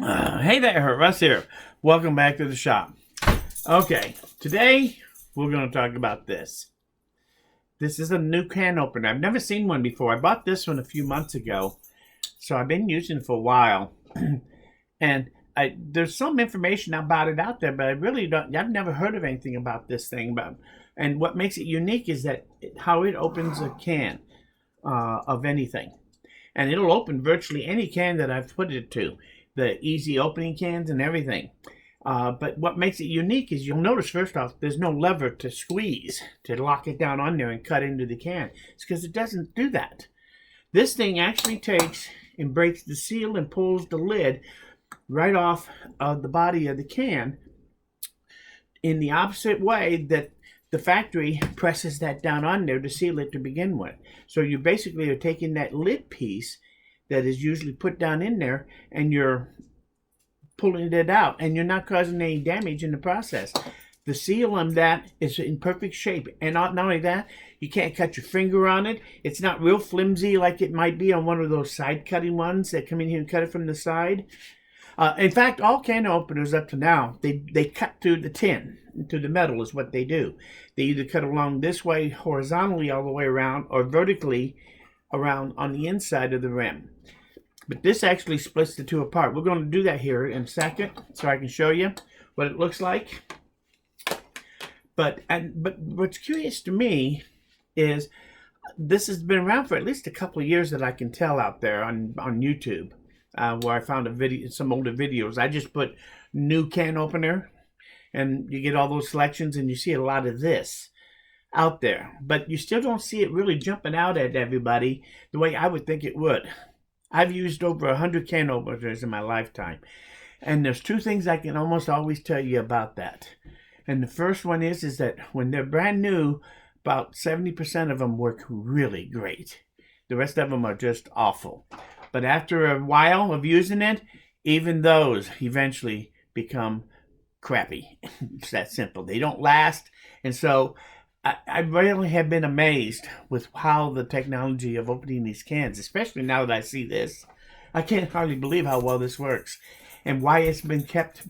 Hey there, Russ here. Welcome back to the shop. Okay, today we're going to talk about this. This is a new can opener. I've never seen one before. I bought this one a few months ago, so I've been using it for a while. And there's some information about it out there, but I've never heard of anything about this thing. And what makes it unique is that how it opens a can of anything. And it'll open virtually any can that I've put it to. The easy opening cans and everything. But what makes it unique is you'll notice, first off, there's no lever to squeeze to lock it down on there and cut into the can. It's because it doesn't do that. This thing actually takes and breaks the seal and pulls the lid right off of the body of the can in the opposite way that the factory presses that down on there to seal it to begin with. So you basically are taking that lid piece that is usually put down in there, and you're pulling it out, and you're not causing any damage in the process. The seal on that is in perfect shape, and not only that, you can't cut your finger on it. It's not real flimsy like it might be on one of those side cutting ones that come in here and cut it from the side. In fact, all can openers up to now, they cut through the tin, to the metal is what they do. They either cut along this way horizontally all the way around, or vertically around on the inside of the rim. But this actually splits the two apart. We're going to do that here in a second so I can show you what it looks like. But what's curious to me is this has been around for at least a couple of years that I can tell out there on YouTube, where I found some older videos. I just put new can opener, and you get all those selections, and you see a lot of this out there. But you still don't see it really jumping out at everybody the way I would think it would. I've used over 100 can openers in my lifetime. And there's two things I can almost always tell you about that. And the first one is that when they're brand new, about 70% of them work really great. The rest of them are just awful. But after a while of using it, even those eventually become crappy. It's that simple. They don't last. And so I really have been amazed with how the technology of opening these cans, especially now that I see this, I can't hardly believe how well this works and why it's been kept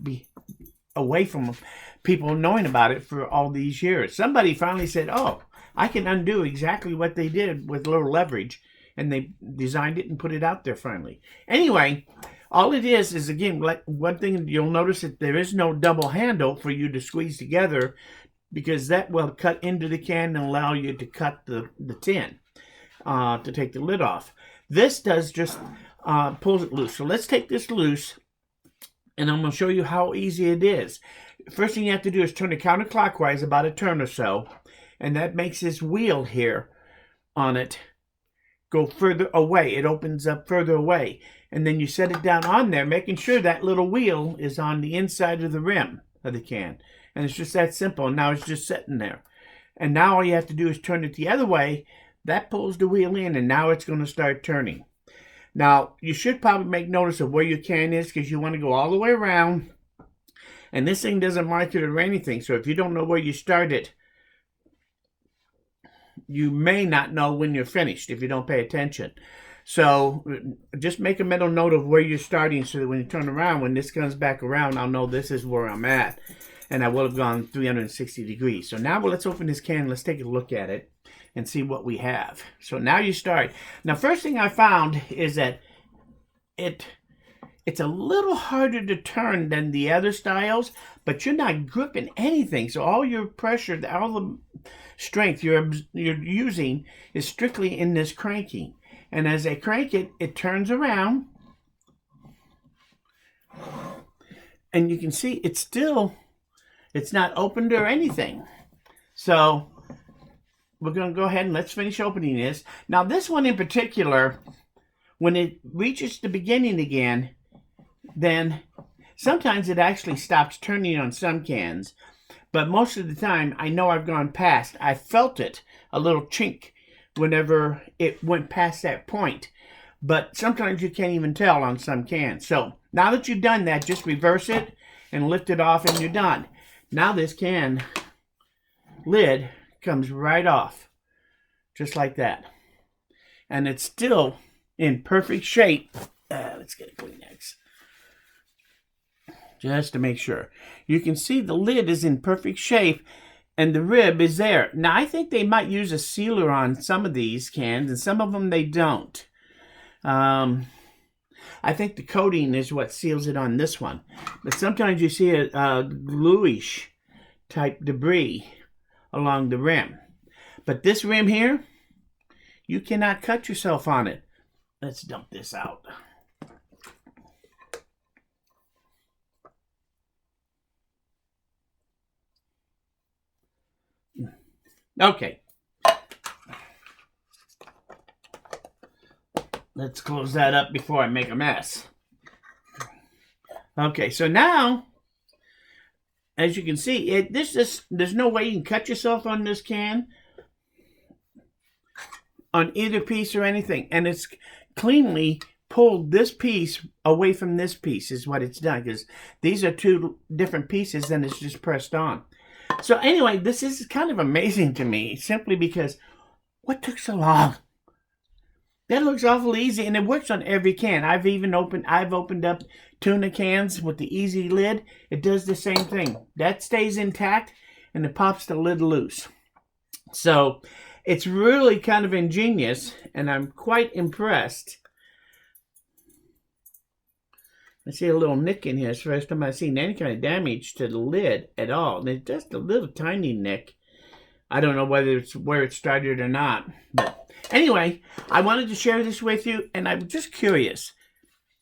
away from people knowing about it for all these years. Somebody finally said, oh, I can undo exactly what they did with little leverage, and they designed it and put it out there finally. Anyway, all it is again, like one thing you'll notice that there is no double handle for you to squeeze together, because that will cut into the can and allow you to cut the tin to take the lid off. This does just pulls it loose. So let's take this loose, and I'm going to show you how easy it is. First thing you have to do is turn it counterclockwise about a turn or so, and that makes this wheel here on it go further away. It opens up further away, and then you set it down on there, making sure that little wheel is on the inside of the rim of the can. And it's just that simple. And now it's just sitting there. And now all you have to do is turn it the other way. That pulls the wheel in, and now it's going to start turning. Now, you should probably make notice of where your can is, because you want to go all the way around. And this thing doesn't mark it or anything. So if you don't know where you started, you may not know when you're finished if you don't pay attention. So just make a mental note of where you're starting, so that when you turn around, when this comes back around, I'll know this is where I'm at. And I will have gone 360 degrees. So now let's open this can. Let's take a look at it and see what we have. So now you start. Now, first thing I found is that it's a little harder to turn than the other styles, but you're not gripping anything. So all your pressure, all the strength you're using is strictly in this cranking. And as I crank it, it turns around. And you can see it's not opened or anything. So we're going to go ahead and let's finish opening this. Now, this one in particular, when it reaches the beginning again, then sometimes it actually stops turning on some cans. But most of the time, I know I've gone past. I felt it, a little chink, whenever it went past that point. But sometimes you can't even tell on some cans. So now that you've done that, just reverse it and lift it off, and you're done. Now this can lid comes right off, just like that. And it's still in perfect shape. Let's get a Kleenex. just to make sure. You can see the lid is in perfect shape and the rib is there. Now, I think they might use a sealer on some of these cans and some of them they don't. I think the coating is what seals it on this one. But sometimes you see a gluish type debris along the rim. But this rim here, you cannot cut yourself on it. Let's dump this out. Okay. Let's close that up before I make a mess. Okay, so now, as you can see, there's no way you can cut yourself on this can, on either piece or anything. And it's cleanly pulled this piece away from this piece is what it's done, because these are two different pieces and it's just pressed on. So anyway, this is kind of amazing to me, simply because what took so long? That looks awful easy, and it works on every can. I've opened up tuna cans with the easy lid. It does the same thing. That stays intact, and it pops the lid loose. So it's really kind of ingenious, and I'm quite impressed. I see a little nick in here. It's the first time I've seen any kind of damage to the lid at all. And it's just a little tiny nick. I don't know whether it's where it started or not, but anyway, I wanted to share this with you, and I'm just curious.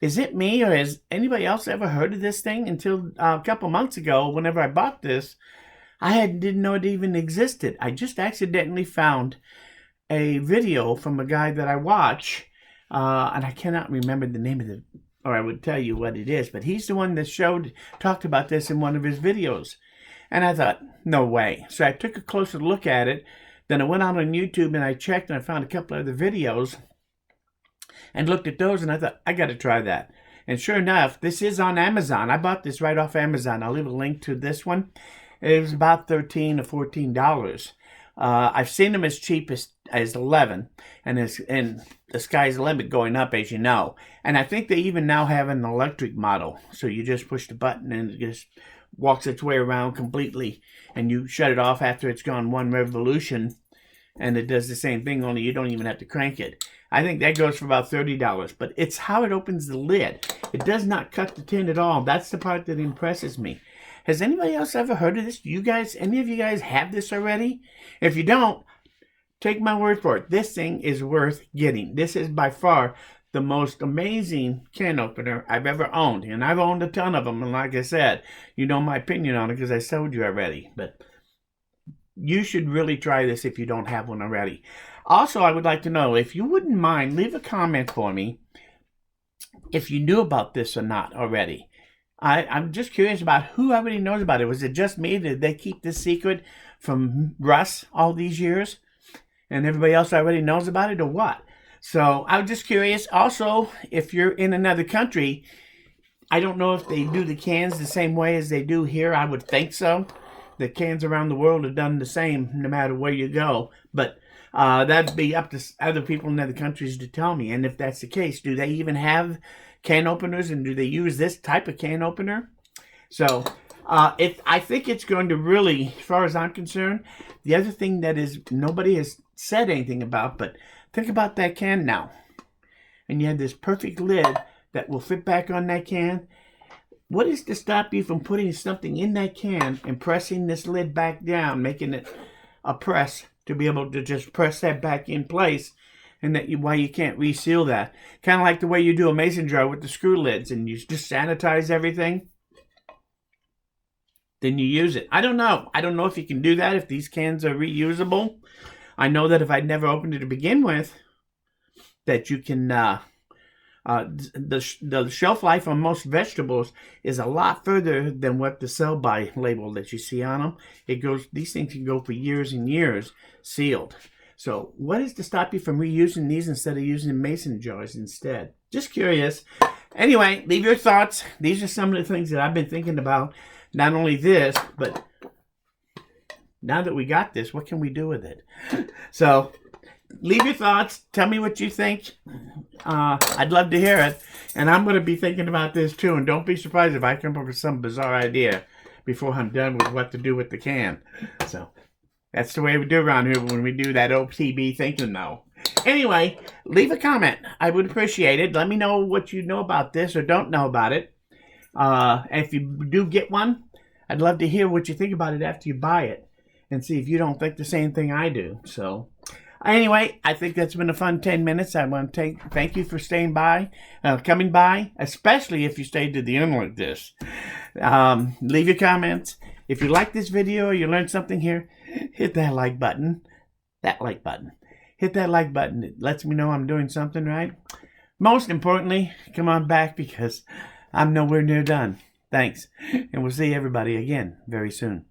Is it me, or has anybody else ever heard of this thing? Until a couple months ago, whenever I bought this, I didn't know it even existed. I just accidentally found a video from a guy that I watch, and I cannot remember the name of it, or I would tell you what it is, but he's the one that talked about this in one of his videos. And I thought, no way. So I took a closer look at it. Then I went out on YouTube and I checked and I found a couple other videos and looked at those, and I thought, I got to try that. And sure enough, this is on Amazon. I bought this right off Amazon. I'll leave a link to this one. It was about $13 or $14. I've seen them as cheap as $11, and the sky's the limit going up, as you know. And I think they even now have an electric model. So you just push the button and it just walks its way around completely, and you shut it off after it's gone one revolution, and it does the same thing, only you don't even have to crank it. I think that goes for about $30, but it's how it opens the lid. It does not cut the tin at all. That's the part that impresses me. Has anybody else ever heard of this? Any of you guys have this already? If you don't, take my word for it. This thing is worth getting. This is by far the most amazing can opener I've ever owned. And I've owned a ton of them. And like I said, you know my opinion on it because I showed you already. But you should really try this if you don't have one already. Also, I would like to know, if you wouldn't mind, leave a comment for me if you knew about this or not already. I'm just curious about who already knows about it. Was it just me? Did they keep this secret from Russ all these years? And everybody else already knows about it, or what? So I'm just curious. Also, if you're in another country, I don't know if they do the cans the same way as they do here. I would think so. The cans around the world are done the same no matter where you go. But that'd be up to other people in other countries to tell me. And if that's the case, do they even have can openers, and do they use this type of can opener? So I think it's going to really, as far as I'm concerned, the other thing that is nobody has said anything about, but think about that can now. And you have this perfect lid that will fit back on that can. What is to stop you from putting something in that can and pressing this lid back down, making it a press to be able to just press that back in place, and why you can't reseal that? Kind of like the way you do a mason jar with the screw lids, and you just sanitize everything. Then you use it. I don't know. I don't know if you can do that, if these cans are reusable. I know that if I'd never opened it to begin with, that you can, the shelf life on most vegetables is a lot further than what the sell-by label that you see on them. These things can go for years and years sealed. So what is to stop you from reusing these instead of using mason jars instead? Just curious. Anyway, leave your thoughts. These are some of the things that I've been thinking about. Not only this, but now that we got this, what can we do with it? So leave your thoughts. Tell me what you think. I'd love to hear it. And I'm going to be thinking about this too. And don't be surprised if I come up with some bizarre idea before I'm done with what to do with the can. So that's the way we do around here when we do that OTB thinking, though. Anyway, leave a comment. I would appreciate it. Let me know what you know about this or don't know about it. If you do get one, I'd love to hear what you think about it after you buy it and see if you don't think the same thing I do. So anyway, I think that's been a fun 10 minutes. I want to thank you for staying by, coming by, especially if you stayed to the end like this. Leave your comments. If you like this video or you learned something here, hit that like button. Hit that like button. It lets me know I'm doing something right. Most importantly, come on back because I'm nowhere near done. Thanks. And we'll see everybody again very soon.